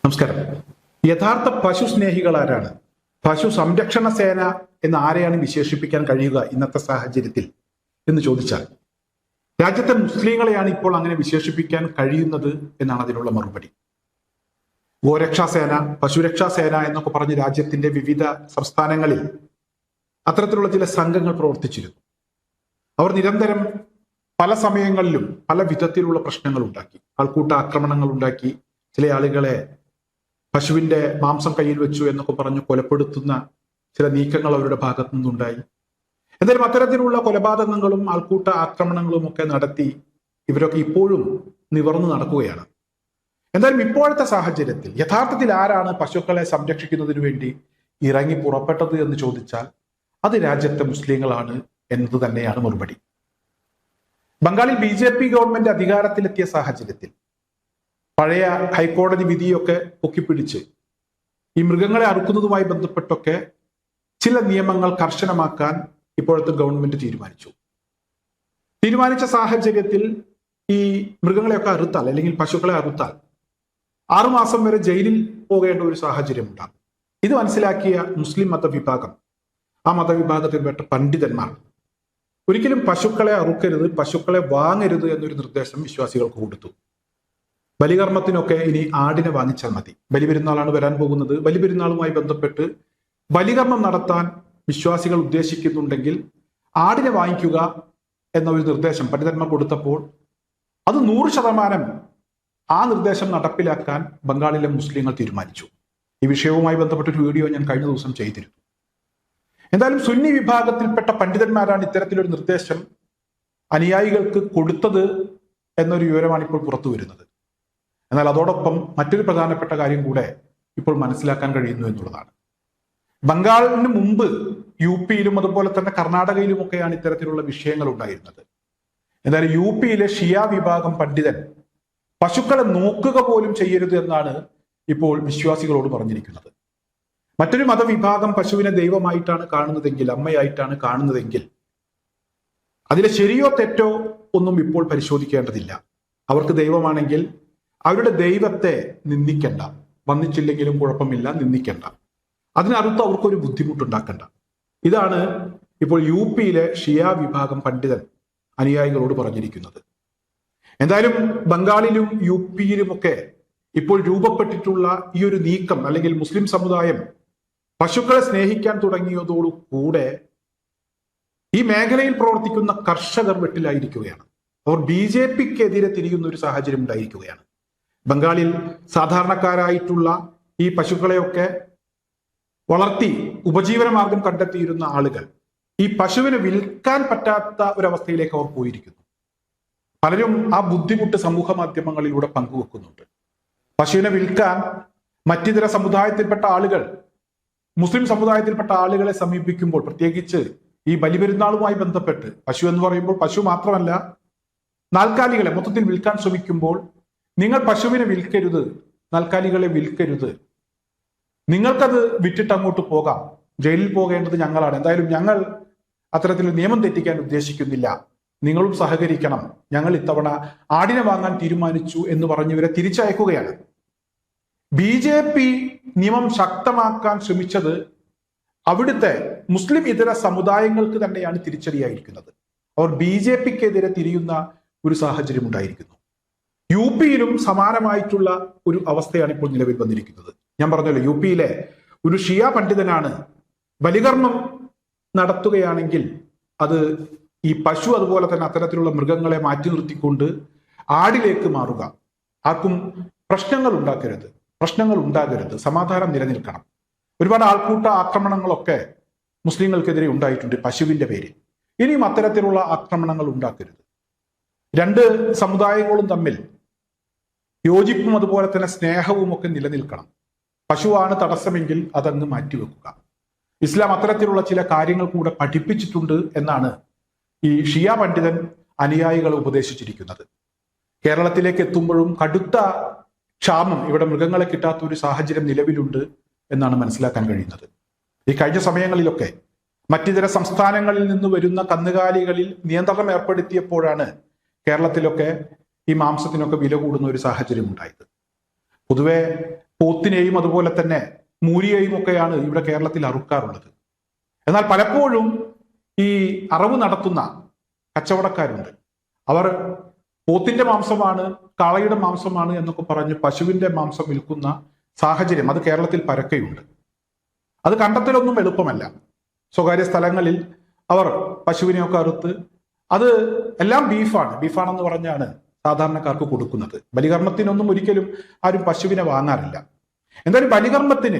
നമസ്കാരം. യഥാർത്ഥ പശു സ്നേഹികൾ ആരാണ്? പശു സംരക്ഷണ സേന എന്ന് ആരെയാണ് വിശേഷിപ്പിക്കാൻ കഴിയുക ഇന്നത്തെ സാഹചര്യത്തിൽ എന്ന് ചോദിച്ചാൽ രാജ്യത്തെ മുസ്ലിങ്ങളെയാണ് ഇപ്പോൾ അങ്ങനെ വിശേഷിപ്പിക്കാൻ കഴിയുന്നത് എന്നാണ് അതിനുള്ള മറുപടി. ഗോരക്ഷാസേന, പശുരക്ഷാസേന എന്നൊക്കെ പറഞ്ഞ് രാജ്യത്തിന്റെ വിവിധ സംസ്ഥാനങ്ങളിൽ അത്തരത്തിലുള്ള ചില സംഘങ്ങൾ പ്രവർത്തിച്ചിരുന്നു. അവർ നിരന്തരം പല സമയങ്ങളിലും പല വിധത്തിലുള്ള പ്രശ്നങ്ങൾ ഉണ്ടാക്കി, ആൾക്കൂട്ട ആക്രമണങ്ങൾ ഉണ്ടാക്കി, ചില ആളുകളെ പശുവിന്റെ മാംസം കയ്യിൽ വെച്ചു എന്നൊക്കെ പറഞ്ഞു കൊലപ്പെടുത്തുന്ന ചില നീക്കങ്ങൾ അവരുടെ ഭാഗത്തു നിന്നുണ്ടായി. എന്തായാലും അത്തരത്തിലുള്ള കൊലപാതകങ്ങളും ആൾക്കൂട്ട ആക്രമണങ്ങളും ഒക്കെ നടത്തി ഇവരൊക്കെ ഇപ്പോഴും നിവർന്നു നടക്കുകയാണ്. എന്തായാലും ഇപ്പോഴത്തെ സാഹചര്യത്തിൽ യഥാർത്ഥത്തിൽ ആരാണ് പശുക്കളെ സംരക്ഷിക്കുന്നതിന് വേണ്ടി ഇറങ്ങി പുറപ്പെട്ടത് എന്ന് ചോദിച്ചാൽ അത് രാജ്യത്തെ മുസ്ലിങ്ങളാണ് എന്നത് തന്നെയാണ് മറുപടി. ബംഗാളിൽ BJP ഗവൺമെന്റ് അധികാരത്തിലെത്തിയ സാഹചര്യത്തിൽ പഴയ ഹൈക്കോടതി വിധിയൊക്കെ പൊക്കിപ്പിടിച്ച് ഈ മൃഗങ്ങളെ അറുക്കുന്നതുമായി ബന്ധപ്പെട്ടൊക്കെ ചില നിയമങ്ങൾ കർശനമാക്കാൻ ഇപ്പോഴത്തെ ഗവൺമെന്റ് തീരുമാനിച്ച സാഹചര്യത്തിൽ ഈ മൃഗങ്ങളെയൊക്കെ അറുത്താൽ അല്ലെങ്കിൽ പശുക്കളെ അറുത്താൽ 6 മാസം വരെ ജയിലിൽ പോകേണ്ട ഒരു സാഹചര്യം ഉണ്ടാകും. ഇത് മനസ്സിലാക്കിയ മുസ്ലിം മതവിഭാഗം, ആ മതവിഭാഗത്തിൽപ്പെട്ട പണ്ഡിതന്മാർ ഒരിക്കലും പശുക്കളെ അറുക്കരുത്, പശുക്കളെ വാങ്ങരുത് എന്നൊരു നിർദ്ദേശം വിശ്വാസികൾക്ക് കൊടുത്തു. ബലികർമ്മത്തിനൊക്കെ ഇനി ആടിനെ വാങ്ങിച്ചാൽ മതി. ബലിപെരുന്നാളാണ് വരാൻ പോകുന്നത്. ബലിപെരുന്നാളുമായി ബന്ധപ്പെട്ട് ബലികർമ്മം നടത്താൻ വിശ്വാസികൾ ഉദ്ദേശിക്കുന്നുണ്ടെങ്കിൽ ആടിനെ വാങ്ങിക്കുക എന്ന ഒരു നിർദ്ദേശം പണ്ഡിതന്മാർ കൊടുത്തപ്പോൾ അത് 100% ആ നിർദ്ദേശം നടപ്പിലാക്കാൻ ബംഗാളിലെ മുസ്ലിങ്ങൾ തീരുമാനിച്ചു. ഈ വിഷയവുമായി ബന്ധപ്പെട്ടൊരു വീഡിയോ ഞാൻ കഴിഞ്ഞ ദിവസം ചെയ്തിരുന്നു. എന്തായാലും സുന്നി വിഭാഗത്തിൽപ്പെട്ട പണ്ഡിതന്മാരാണ് ഇത്തരത്തിലൊരു നിർദ്ദേശം അനുയായികൾക്ക് കൊടുത്തത് എന്നൊരു വിവരമാണ് ഇപ്പോൾ പുറത്തു വരുന്നത്. എന്നാൽ അതോടൊപ്പം മറ്റൊരു പ്രധാനപ്പെട്ട കാര്യം കൂടെ ഇപ്പോൾ മനസ്സിലാക്കാൻ കഴിയുന്നു എന്നുള്ളതാണ്. ബംഗാളിന് മുമ്പ് UP-യിലും അതുപോലെ തന്നെ കർണാടകയിലുമൊക്കെയാണ് ഇത്തരത്തിലുള്ള വിഷയങ്ങൾ ഉണ്ടായിരുന്നത്. എന്തായാലും UP-യിലെ ഷിയ വിഭാഗം പണ്ഡിതൻ പശുക്കളെ നോക്കുക പോലും ചെയ്യരുത് എന്നാണ് ഇപ്പോൾ വിശ്വാസികളോട് പറഞ്ഞിരിക്കുന്നത്. മറ്റൊരു മതവിഭാഗം പശുവിനെ ദൈവമായിട്ടാണ് കാണുന്നതെങ്കിൽ, അമ്മയായിട്ടാണ് കാണുന്നതെങ്കിൽ അതിലെ ശരിയോ തെറ്റോ ഒന്നും ഇപ്പോൾ പരിശോധിക്കേണ്ടതില്ല. അവർക്ക് ദൈവമാണെങ്കിൽ അവരുടെ ദൈവത്തെ നിന്ദിക്കണ്ട, വന്നിച്ചില്ലെങ്കിലും കുഴപ്പമില്ല, നിന്ദിക്കണ്ട, അതിനടുത്ത് അവർക്കൊരു ബുദ്ധിമുട്ടുണ്ടാക്കണ്ട. ഇതാണ് ഇപ്പോൾ UP-യിലെ ഷിയ വിഭാഗം പണ്ഡിതൻ അനുയായികളോട് പറഞ്ഞിരിക്കുന്നത്. എന്തായാലും ബംഗാളിലും UP-യിലുമൊക്കെ ഇപ്പോൾ രൂപപ്പെട്ടിട്ടുള്ള ഈ ഒരു നീക്കം അല്ലെങ്കിൽ മുസ്ലിം സമുദായം പശുക്കളെ സ്നേഹിക്കാൻ തുടങ്ങിയതോടുകൂടെ ഈ മേഖലയിൽ പ്രവർത്തിക്കുന്ന കർഷകർ വെട്ടിലായിരിക്കുകയാണ്. അവർ BJP-ക്കെതിരെ തിരിയുന്ന ഒരു സാഹചര്യം ഉണ്ടായിരിക്കുകയാണ്. ബംഗാളിൽ സാധാരണക്കാരായിട്ടുള്ള ഈ പശുക്കളെയൊക്കെ വളർത്തി ഉപജീവന മാർഗം കണ്ടെത്തിയിരുന്ന ആളുകൾ ഈ പശുവിനെ വിൽക്കാൻ പറ്റാത്ത ഒരവസ്ഥയിലേക്ക് അവർ പോയിരിക്കുന്നു. പലരും ആ ബുദ്ധിമുട്ട് സമൂഹ മാധ്യമങ്ങളിലൂടെ പങ്കുവെക്കുന്നുണ്ട്. പശുവിനെ വിൽക്കാൻ മറ്റിതര സമുദായത്തിൽപ്പെട്ട ആളുകൾ മുസ്ലിം സമുദായത്തിൽപ്പെട്ട ആളുകളെ സമീപിക്കുമ്പോൾ, പ്രത്യേകിച്ച് ഈ ബലിപെരുന്നാളുമായി ബന്ധപ്പെട്ട് പശു എന്ന് പറയുമ്പോൾ പശു മാത്രമല്ല നാൽക്കാലികളെ മൊത്തത്തിൽ വിൽക്കാൻ ശ്രമിക്കുമ്പോൾ നിങ്ങൾ പശുവിനെ വിൽക്കരുത്, നാൽക്കാലികളെ വിൽക്കരുത്, നിങ്ങൾക്കത് വിറ്റിട്ട് അങ്ങോട്ട് പോകാം, ജയിലിൽ പോകേണ്ടത് ഞങ്ങളാണ്, എന്തായാലും ഞങ്ങൾ അത്തരത്തിൽ നിയമം തെറ്റിക്കാൻ ഉദ്ദേശിക്കുന്നില്ല, നിങ്ങളും സഹകരിക്കണം, ഞങ്ങൾ ഇത്തവണ ആടിനെ വാങ്ങാൻ തീരുമാനിച്ചു എന്ന് പറഞ്ഞവരെ തിരിച്ചയക്കുകയാണ്. BJP നിയമം ശക്തമാക്കാൻ ശ്രമിച്ചത് അവിടുത്തെ മുസ്ലിം ഇതര സമുദായങ്ങൾക്ക് തന്നെയാണ് തിരിച്ചടിയായിരിക്കുന്നത്. അവർ BJP-ക്കെതിരെ തിരിയുന്ന ഒരു സാഹചര്യം ഉണ്ടായിരിക്കുന്നു. UP-യിലും സമാനമായിട്ടുള്ള ഒരു അവസ്ഥയാണ് ഇപ്പോൾ നിലവിൽ വന്നിരിക്കുന്നത്. ഞാൻ പറഞ്ഞല്ലോ, UP-യിലെ ഒരു ഷിയ പണ്ഡിതനാണ് ബലികർമ്മം നടത്തുകയാണെങ്കിൽ അത് ഈ പശു അതുപോലെ തന്നെ അത്തരത്തിലുള്ള മൃഗങ്ങളെ മാറ്റി നിർത്തിക്കൊണ്ട് ആടിലേക്ക് മാറുക, ആർക്കും പ്രശ്നങ്ങൾ ഉണ്ടാകരുത്, സമാധാനം നിലനിൽക്കണം. ഒരുപാട് ആൾക്കൂട്ട ആക്രമണങ്ങളൊക്കെ മുസ്ലിങ്ങൾക്കെതിരെ ഉണ്ടായിട്ടുണ്ട് പശുവിന്റെ പേരിൽ. ഇനിയും അത്തരത്തിലുള്ള ആക്രമണങ്ങൾ ഉണ്ടാക്കരുത്. രണ്ട് സമുദായങ്ങളും തമ്മിൽ യോജിപ്പും അതുപോലെ തന്നെ സ്നേഹവും ഒക്കെ നിലനിൽക്കണം. പശുവാണ് തടസ്സമെങ്കിൽ അതങ്ങ് മാറ്റിവെക്കുക. ഇസ്ലാം അത്തരത്തിലുള്ള ചില കാര്യങ്ങൾ കൂടെ പഠിപ്പിച്ചിട്ടുണ്ട് എന്നാണ് ഈ ഷിയ പണ്ഡിതൻ അനുയായികളെ ഉപദേശിച്ചിരിക്കുന്നത്. കേരളത്തിലേക്ക് എത്തുമ്പോഴും കടുത്ത ക്ഷാമം, ഇവിടെ മൃഗങ്ങളെ കിട്ടാത്ത ഒരു സാഹചര്യം നിലവിലുണ്ട് എന്നാണ് മനസ്സിലാക്കാൻ കഴിയുന്നത്. ഈ കഴിഞ്ഞ സമയങ്ങളിലൊക്കെ മറ്റിതര സംസ്ഥാനങ്ങളിൽ നിന്ന് വരുന്ന കന്നുകാലികളിൽ നിയന്ത്രണം ഏർപ്പെടുത്തിയപ്പോഴാണ് കേരളത്തിലൊക്കെ ഈ മാംസത്തിനൊക്കെ വില കൂടുന്ന ഒരു സാഹചര്യം ഉണ്ടായത്. പൊതുവെ പോത്തിനെയും അതുപോലെ തന്നെ മൂരിയെയും ഒക്കെയാണ് ഇവിടെ കേരളത്തിൽ അറുക്കാറുള്ളത്. എന്നാൽ പലപ്പോഴും ഈ അറവ് നടത്തുന്ന കച്ചവടക്കാരുണ്ട്. അവർ പോത്തിന്റെ മാംസമാണ്, കാളയുടെ മാംസമാണ് എന്നൊക്കെ പറഞ്ഞ് പശുവിന്റെ മാംസം വിൽക്കുന്ന സാഹചര്യം അത് കേരളത്തിൽ പരക്കെയുണ്ട്. അത് കണ്ടെത്തലൊന്നും എളുപ്പമല്ല. സ്വകാര്യ സ്ഥലങ്ങളിൽ അവർ പശുവിനെയൊക്കെ അറുത്ത് അത് എല്ലാം ബീഫാണെന്ന് പറഞ്ഞാണ് സാധാരണക്കാർക്ക് കൊടുക്കുന്നത്. ബലികർമ്മത്തിനൊന്നും ഒരിക്കലും ആരും പശുവിനെ വാങ്ങാറില്ല. എന്തായാലും ബലികർമ്മത്തിന്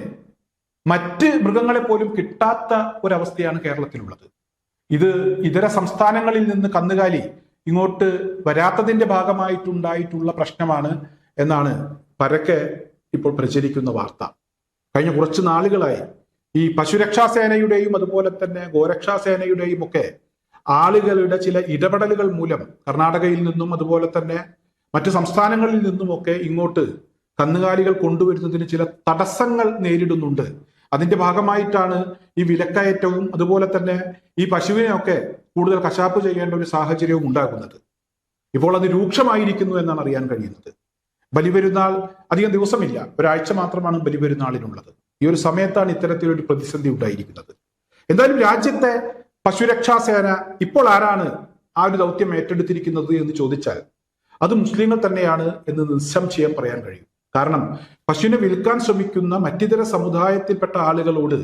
മറ്റ് മൃഗങ്ങളെ പോലും കിട്ടാത്ത ഒരവസ്ഥയാണ് കേരളത്തിലുള്ളത്. ഇത് ഇതര സംസ്ഥാനങ്ങളിൽ നിന്ന് കന്നുകാലി ഇങ്ങോട്ട് വരാത്തതിന്റെ ഭാഗമായിട്ടുണ്ടായിട്ടുള്ള പ്രശ്നമാണ് എന്നാണ് പരക്കെ ഇപ്പോൾ പ്രചരിക്കുന്ന വാർത്ത. കഴിഞ്ഞ കുറച്ച് നാളുകളായി ഈ പശുരക്ഷാസേനയുടെയും അതുപോലെ തന്നെ ഗോരക്ഷാസേനയുടെയും ഒക്കെ ആളുകളുടെ ചില ഇടപെടലുകൾ മൂലം കർണാടകയിൽ നിന്നും അതുപോലെ തന്നെ മറ്റു സംസ്ഥാനങ്ങളിൽ നിന്നുമൊക്കെ ഇങ്ങോട്ട് കന്നുകാലികൾ കൊണ്ടുവരുന്നതിന് ചില തടസ്സങ്ങൾ നേരിടുന്നുണ്ട്. അതിന്റെ ഭാഗമായിട്ടാണ് ഈ വിലക്കയറ്റവും അതുപോലെ തന്നെ ഈ പശുവിനെയൊക്കെ കൂടുതൽ കശാപ്പ് ചെയ്യേണ്ട ഒരു സാഹചര്യവും ഉണ്ടാകുന്നത്. ഇപ്പോൾ അത് രൂക്ഷമായിരിക്കുന്നു എന്നാണ് അറിയാൻ കഴിയുന്നത്. ബലിപെരുന്നാൾ അധികം ദിവസമില്ല, ഒരാഴ്ച മാത്രമാണ് ബലിപെരുന്നാളിനുള്ളത്. ഈ ഒരു സമയത്താണ് ഇത്തരത്തിലൊരു പ്രതിസന്ധി ഉണ്ടായിരിക്കുന്നത്. എന്തായാലും രാജ്യത്തെ പശുരക്ഷാസേന ഇപ്പോൾ ആരാണ് ആ ഒരു ദൗത്യം ഏറ്റെടുത്തിരിക്കുന്നത് എന്ന് ചോദിച്ചാൽ അത് മുസ്ലിങ്ങൾ തന്നെയാണ് എന്ന് നിസ്സംശയം പറയാൻ കഴിയും. കാരണം പശുവിനെ വിൽക്കാൻ ശ്രമിക്കുന്ന മറ്റിതര സമുദായത്തിൽപ്പെട്ട ആളുകളോട്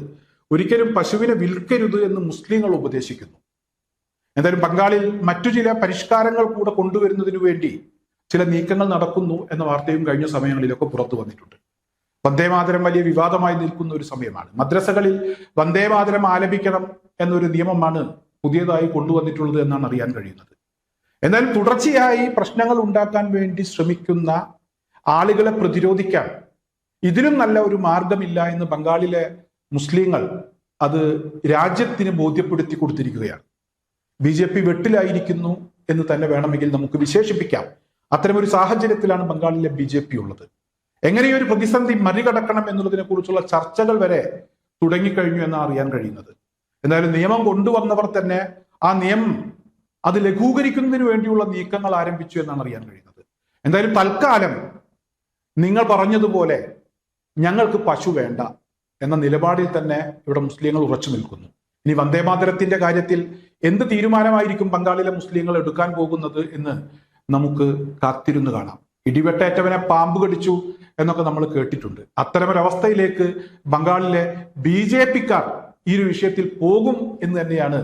ഒരിക്കലും പശുവിനെ വിൽക്കരുത് എന്ന് മുസ്ലിങ്ങൾ ഉപദേശിക്കുന്നു. എന്തായാലും ബംഗാളിൽ മറ്റു ചില പരിഷ്കാരങ്ങൾ കൂടെ കൊണ്ടുവരുന്നതിനു വേണ്ടി ചില നീക്കങ്ങൾ നടക്കുന്നു എന്ന വാർത്തയും കഴിഞ്ഞ സമയങ്ങളിലൊക്കെ പുറത്തു വന്നിട്ടുണ്ട്. വന്ദേമാതരം വലിയ വിവാദമായി നിൽക്കുന്ന ഒരു സമയമാണ്. മദ്രസകളിൽ വന്ദേമാതരം ആലപിക്കണം എന്നൊരു നിയമമാണ് പുതിയതായി കൊണ്ടുവന്നിട്ടുള്ളത് എന്നാണ് അറിയാൻ കഴിയുന്നത്. എന്നാൽ തുടർച്ചയായി പ്രശ്നങ്ങൾ ഉണ്ടാക്കാൻ വേണ്ടി ശ്രമിക്കുന്ന ആളുകളെ പ്രതിരോധിക്കാൻ ഇതിലും നല്ല ഒരു മാർഗമില്ല എന്ന് ബംഗാളിലെ മുസ്ലിങ്ങൾ അത് രാജ്യത്തിന് ബോധ്യപ്പെടുത്തി കൊടുത്തിരിക്കുകയാണ്. BJP വെട്ടിലായിരിക്കുന്നു എന്ന് തന്നെ വേണമെങ്കിൽ നമുക്ക് വിശേഷിപ്പിക്കാം. അത്തരമൊരു സാഹചര്യത്തിലാണ് ബംഗാളിലെ BJP ഉള്ളത്. എങ്ങനെയൊരു പ്രതിസന്ധി മറികടക്കണം എന്നുള്ളതിനെ കുറിച്ചുള്ള ചർച്ചകൾ വരെ തുടങ്ങിക്കഴിഞ്ഞു എന്നാണ് അറിയാൻ കഴിയുന്നത്. എന്തായാലും നിയമം കൊണ്ടുവന്നവർ തന്നെ ആ നിയമം അത് ലഘൂകരിക്കുന്നതിന് വേണ്ടിയുള്ള നീക്കങ്ങൾ ആരംഭിച്ചു എന്നാണ് അറിയാൻ കഴിയുന്നത്. എന്തായാലും തൽക്കാലം നിങ്ങൾ പറഞ്ഞതുപോലെ ഞങ്ങൾക്ക് പശു വേണ്ട എന്ന നിലപാടിൽ തന്നെ ഇവിടെ മുസ്ലിങ്ങൾ ഉറച്ചു നിൽക്കുന്നു. ഇനി വന്ദേമാതരത്തിന്റെ കാര്യത്തിൽ എന്ത് തീരുമാനമായിരിക്കും ബംഗാളിലെ മുസ്ലിങ്ങൾ എടുക്കാൻ പോകുന്നത് എന്ന് നമുക്ക് കാത്തിരുന്ന് കാണാം. ഇടിവെട്ടേറ്റവനെ പാമ്പ് കടിച്ചു എന്നൊക്കെ നമ്മൾ കേട്ടിട്ടുണ്ട്. അത്തരമൊരവസ്ഥയിലേക്ക് ബംഗാളിലെ BJPക്കാർ ഈ ഒരു വിഷയത്തിൽ പോകും എന്ന് തന്നെയാണ്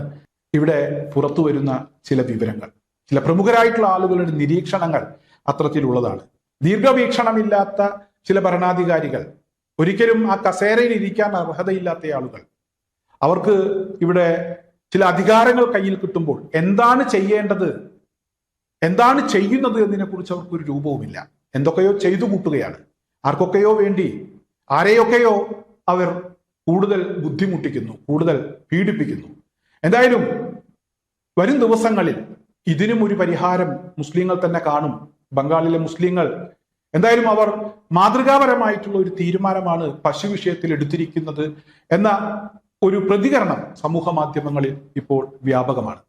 ഇവിടെ പുറത്തു വരുന്ന ചില വിവരങ്ങൾ. ചില പ്രമുഖരായിട്ടുള്ള ആളുകളുടെ നിരീക്ഷണങ്ങൾ അത്തരത്തിലുള്ളതാണ്. ദീർഘവീക്ഷണമില്ലാത്ത ചില ഭരണാധികാരികൾ, ഒരിക്കലും ആ കസേരയിൽ ഇരിക്കാൻ അർഹതയില്ലാത്ത ആളുകൾ, അവർക്ക് ഇവിടെ ചില അധികാരങ്ങൾ കയ്യിൽ കിട്ടുമ്പോൾ എന്താണ് ചെയ്യേണ്ടത്, എന്താണ് ചെയ്യുന്നത് എന്നതിനെ കുറിച്ച് അവർക്കൊരു രൂപവുമില്ല. എന്തൊക്കെയോ ചെയ്തു കൂട്ടുകയാണ്. ആർക്കൊക്കെയോ വേണ്ടി ആരെയൊക്കെയോ അവർ കൂടുതൽ ബുദ്ധിമുട്ടിക്കുന്നു, കൂടുതൽ പീഡിപ്പിക്കുന്നു. എന്തായാലും വരും ദിവസങ്ങളിൽ ഇതിനും ഒരു പരിഹാരം മുസ്ലിങ്ങൾ തന്നെ കാണും. ബംഗാളിലെ മുസ്ലിങ്ങൾ എന്തായാലും അവർ മാതൃകാപരമായിട്ടുള്ള ഒരു തീരുമാനമാണ് പശു വിഷയത്തിൽ എടുത്തിരിക്കുന്നത് എന്ന ഒരു പ്രതികരണം സമൂഹ മാധ്യമങ്ങളിൽ ഇപ്പോൾ വ്യാപകമാണ്.